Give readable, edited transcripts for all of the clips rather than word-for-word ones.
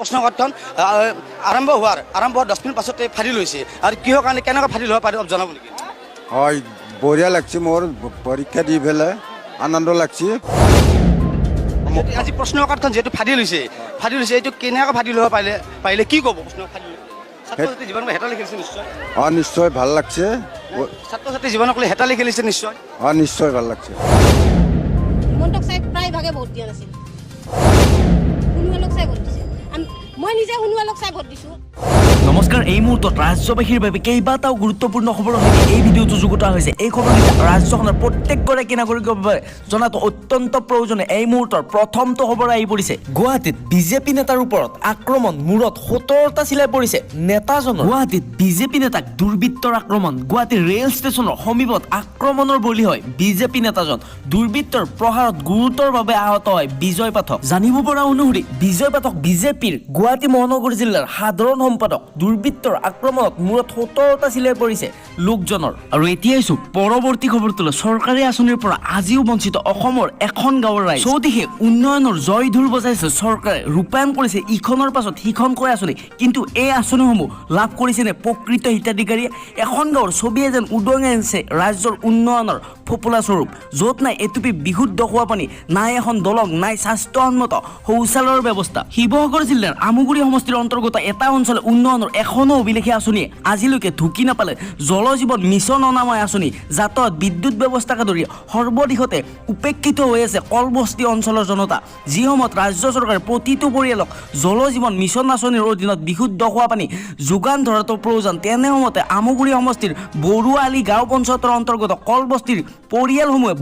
প্ৰশ্নকৰ্তন আৰম্ভ হোৱাৰ 10 মিনিট পাছতে ফাৰি লৈছে আৰু কিহৰ কাৰণে কেনেকৈ ফাৰি ল'ব পাৰে জনাব নেকি? হয়, বঢ়িয়া লাগছে মোৰ পৰীক্ষা দি পেলাই আনন্দ লাগছে। আজি প্ৰশ্নকৰ্তন যিহেতু ফাৰি লৈছে এইটো কেনেকৈ ফাৰি ল'ব পাৰিলে কি ক'ব? প্ৰশ্ন ফাৰি ছাত্ৰ ছাত্ৰী জীৱনত হেতালি খেলিছে নিশ্চয়। নিশ্চয় ভাল লাগছে। ছাত্ৰ ছাত্ৰী জীৱনক লৈ হেতালি খেলিছে নিশ্চয়। নিশ্চয় ভাল লাগছে। হিমন্তক চাই প্ৰায় ভাগে ভোট দিয়া নাছিল, সোণোৱালক চাই ভোট দিছে। মই নিজে সোণোৱালক চাই ভোট দিছোঁ। নমস্কাৰ, এই মুহূৰ্তত ৰাজ্যবাসীৰ বাবে কেইবাটাও গুৰুত্বপূৰ্ণ খবৰৰ সৈতে এই ভিডিঅ'টো যুগুতা হৈছে। এই খবৰকেইটা ৰাজ্যখনৰ প্ৰত্যেকগৰাকী নাগৰিকৰ বাবে জনাটো অত্যন্ত প্ৰয়োজনীয়। এই মুহূৰ্তৰ প্ৰথমটো খবৰ আহি পৰিছে। গুৱাহাটীত বিজেপি নেতাৰ ওপৰত আক্ৰমণ, মূৰত 17টা চিলাই পৰিছে নেতাজনৰ। গুৱাহাটীত বিজেপি নেতাক দুৰ্বৃত্তৰ আক্ৰমণ। গুৱাহাটীৰ ৰেল ষ্টেচনৰ সমীপত আক্ৰমণৰ বলি হয় বিজেপি নেতাজন। দুৰ্বৃত্তৰ প্ৰহাৰত গুৰুতৰভাৱে আহত হয় বিজয় পাঠক। জানিব পৰা অনুসৰি বিজয় পাঠক বিজেপিৰ গুৱাহাটী মহানগৰ জিলাৰ সাধাৰণ সম্পাদক। দুৰ্বৃত্তৰ আক্ৰমণত মূৰত 17টা চিলাই পৰিছে লোকজনৰ। আৰু এতিয়া আহিছো পৰৱৰ্তী খবৰটোলৈ। চৰকাৰী আঁচনিৰ পৰা আজিও বঞ্চিত অসমৰ এখন গাঁৱৰ ৰাইজ। চৌদিশে উন্নয়নৰ জয় ঢোল বজাইছে চৰকাৰে, ৰূপায়ণ কৰিছে ইখনৰ পাছত সিখনকৈ আঁচনি। কিন্তু এই আঁচনিসমূহ লাভ কৰিছে নে প্ৰকৃত হিতাধিকাৰীয়ে? এখন গাঁৱৰ ছবিয়ে যেন উদঙাই আনিছে ৰাজ্যৰ উন্নয়নৰ ফোপোলা স্বৰূপ। য'ত নাই এটুপি বিশুদ্ধ খোৱা পানী, নাই এখন দলং, নাই স্বাস্থ্যসন্মত শৌচালয়ৰ ব্যৱস্থা। শিৱসাগৰ জিলাৰ আমুগুৰি সমষ্টিৰ অন্তৰ্গত এটা অঞ্চলে উন্নয়নৰ এখনো অভিলেখী আঁচনিয়ে আজিলৈকে ঢুকি নাপালে। জল জীৱন মিছন অনাময় আঁচনি, যাতায়াত, বিদ্যুৎ ব্যৱস্থাকে ধৰি সৰ্বদিশতে উপেক্ষিত হৈ আছে কলবস্তি অঞ্চলৰ জনতা। যি সময়ত ৰাজ্য চৰকাৰে প্ৰতিটো পৰিয়ালক জল জীৱন মিছন আঁচনিৰ অধীনত বিশুদ্ধ খোৱা পানী যোগান ধৰাটো প্ৰয়োজন, তেনে সময়তে আমুগুৰি সমষ্টিৰ বৰুৱালি গাঁও পঞ্চায়তৰ অন্তৰ্গত কলবস্তিৰ পৰিয়ালসমূহে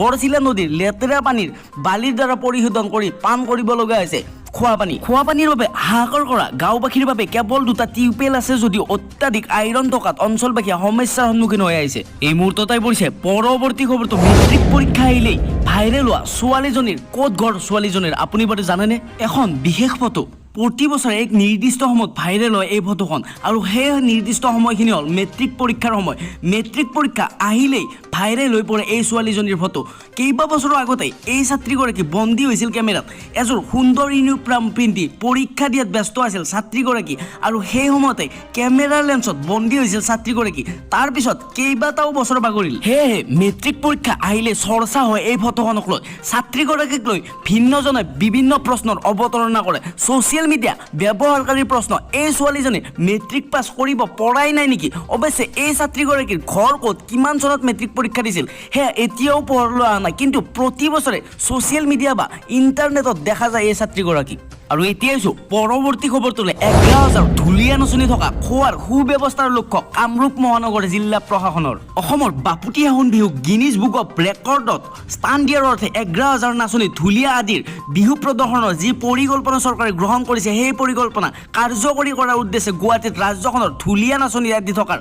বৰচিলা নদীৰ লেতেৰা পানীৰ বালিৰ দ্বাৰা পৰিশোধন কৰি পান কৰিব লগা হৈছে খোৱা পানীৰ বাবে হাহাকাৰ কৰা গাঁওবাসীৰ বাবে কেৱল 2টা টিউবৱেল আছে যদিও অত্যাধিক আইৰণ থকাত অঞ্চলবাসীয়ে সমস্যাৰ সন্মুখীন হৈ আহিছে। এই মুহূৰ্ততে পৰিছে পৰৱৰ্তী খবৰটো। মেট্ৰিক পৰীক্ষা আহিলেই ভাইৰেল হোৱা ছোৱালীজনীৰ ক'ত ঘৰ ছোৱালীজনীৰ আপুনি বাৰু জানেনে? এখন বিশেষ ফটো প্ৰতি বছৰে এক নিৰ্দিষ্ট সময়ত ভাইৰেল হয় এই ফটোখন, আৰু সেই নিৰ্দিষ্ট সময়খিনি হ'ল মেট্ৰিক পৰীক্ষাৰ সময়। মেট্ৰিক পৰীক্ষা আহিলেই ভাইৰেল হৈ পৰে এই ছোৱালীজনীৰ ফটো। কেইবা বছৰৰ আগতে এই ছাত্ৰীগৰাকী বন্দী হৈছিল কেমেৰাত। এযোৰ সুন্দৰ ইউনিফৰ্ম পিন্ধি পৰীক্ষা দিয়াত ব্যস্ত আছিল ছাত্ৰীগৰাকী, আৰু সেই সময়তে কেমেৰাৰ লেন্সত বন্দী হৈছিল ছাত্ৰীগৰাকী। তাৰপিছত কেইবাটাও বছৰ বাগৰিল। সেয়েহে মেট্ৰিক পৰীক্ষা আহিলে চৰ্চা হয় এই ফটোখনক লৈ। ছাত্ৰীগৰাকীক লৈ ভিন্নজনে বিভিন্ন প্ৰশ্নৰ অৱতাৰণা কৰে। ছ'চিয়েল মিডিয়া ব্যৱহাৰকাৰীৰ প্ৰশ্ন, এই ছোৱালীজনী মেট্ৰিক পাছ কৰিব পৰাই নাই নেকি? অৱশ্যে এই ছাত্ৰীগৰাকীৰ ঘৰ ক'ত, কিমান চনত মেট্ৰিক পৰীক্ষা দিছিল সেয়া এতিয়াও পোহৰলৈ অহা নাই। কিন্তু প্ৰতি বছৰে ছ'চিয়েল মিডিয়া বা ইণ্টাৰনেটত দেখা যায় এই ছাত্ৰীগৰাকীক। আৰু এতিয়া আহিছো পৰৱৰ্তী খবৰটোলৈ। 11,000 ধুলীয়া নচনি থকা খোৱাৰ সুব্যৱস্থাৰ লক্ষ্য কামৰূপ মহানগৰ জিলা প্ৰশাসনৰ। অসমৰ বাপুতিসাহোন বিহুক গিনিজ বুক অৱ ৰেকৰ্ডত স্থান দিয়াৰ অৰ্থে 11,000 নাচনী ঢুলীয়া আদিৰ বিহু প্ৰদৰ্শনৰ যি পৰিকল্পনা চৰকাৰে গ্ৰহণ কৰিছে, সেই পৰিকল্পনা কাৰ্যকৰী কৰাৰ উদ্দেশ্যে গুৱাহাটীত ৰাজ্যখনৰ ঢুলীয়া নাচনী আদি থকাৰ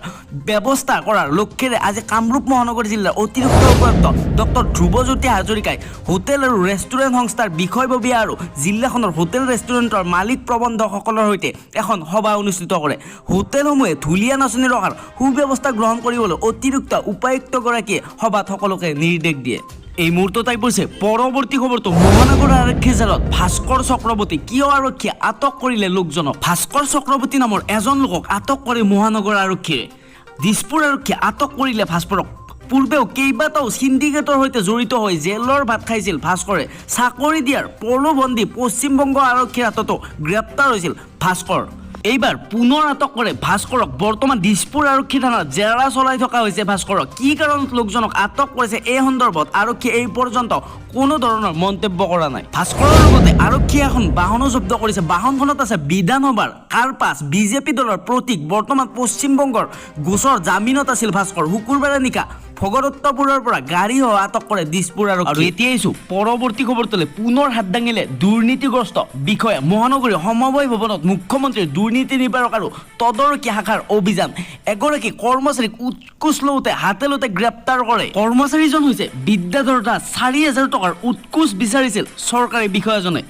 ব্যৱস্থা কৰাৰ লক্ষ্যেৰে আজি কামৰূপ মহানগৰ জিলাৰ অতিৰিক্ত উপায়ুক্ত ডক্টৰ ধ্ৰুৱজ্যোতি হাজৰিকাই হোটেল আৰু ৰেষ্টুৰেণ্ট সংস্থাৰ বিষয়ববীয়া আৰু জিলাখনৰ হোটেল ৰেষ্টুৰেণ্টৰ মালিক প্ৰবন্ধকসকলৰ সৈতে এখন সভা অনুষ্ঠিত কৰে। হোটেলসমূহে ঢুলীয়া নাচনী ৰখাৰ সুব্যৱস্থা গ্ৰহণ কৰিবলৈ অতিৰিক্ত উপায়ুক্তগৰাকীয়ে সভাত সকলোকে নিৰ্দেশ দিয়ে। এই মুহূৰ্তত পৰিছে পৰৱৰ্তী খবৰটো। মহানগৰ আৰক্ষী জেলত ভাস্কৰ চক্ৰৱৰ্তী। কিয় আৰক্ষীয়ে আটক কৰিলে লোকজনক? ভাস্কৰ চক্ৰৱৰ্তী নামৰ এজন লোকক আটক কৰে মহানগৰ আৰক্ষীয়ে। দিছপুৰ আৰক্ষীয়ে আটক কৰিলে ভাস্কৰক। পূৰ্বেও কেইবাটাও চিণ্ডিকেটৰ সৈতে জড়িত হৈ জেলৰ ভাত খাইছিল ভাস্কৰে। চাকৰি দিয়াৰ প্ৰলোভন পশ্চিমবংগ আৰক্ষীৰ হাততো গ্ৰেপ্তাৰ হৈছিল ভাস্কৰ। এইবাৰ পুনৰ আটক কৰে ভাস্কৰক। বৰ্তমান দিছপুৰ আৰক্ষী থানাত জেৰা চলাই থকা হৈছে ভাস্কৰক। কি কাৰণত লোকজনক আটক কৰিছে এই সন্দৰ্ভত আৰক্ষীয়ে এই পৰ্যন্ত কোনো ধৰণৰ মন্তব্য কৰা নাই। ভাস্কৰৰ লগতে আৰক্ষীয়ে এখন বাহনো জব্দ কৰিছে। বাহনখনত আছে বিধানসভাৰ কাৰ্পাছ, বিজেপি দলৰ প্ৰতীক। বৰ্তমান পশ্চিমবংগৰ গোচৰ জামিনত আছিল ভাস্কৰ। শুকুৰবাৰে নিশা ভগদত্তপুৰৰ পৰা গাড়ীসহ আটক কৰে দিছপুৰ আৰক্ষী। আৰু এতিয়া আহিছো পৰৱৰ্তী খবৰটোলৈ। পুনৰ হাত দাঙিলে দুৰ্নীতিগ্ৰস্ত বিষয়া। মহানগৰী সমবায় ভৱনত মুখ্যমন্ত্ৰীৰ দুৰ্নীতি নিবাৰক আৰু তদাৰকী শাখাৰ অভিযান। এগৰাকী কৰ্মচাৰীক উৎকোচ লওঁতে হাতেলতে গ্ৰেপ্তাৰ কৰে। কৰ্মচাৰীজন হৈছে বিদ্যাধৰ দাস। 4,000 টকাৰ উৎকোচ বিচাৰিছিল চৰকাৰী বিষয়াজনে।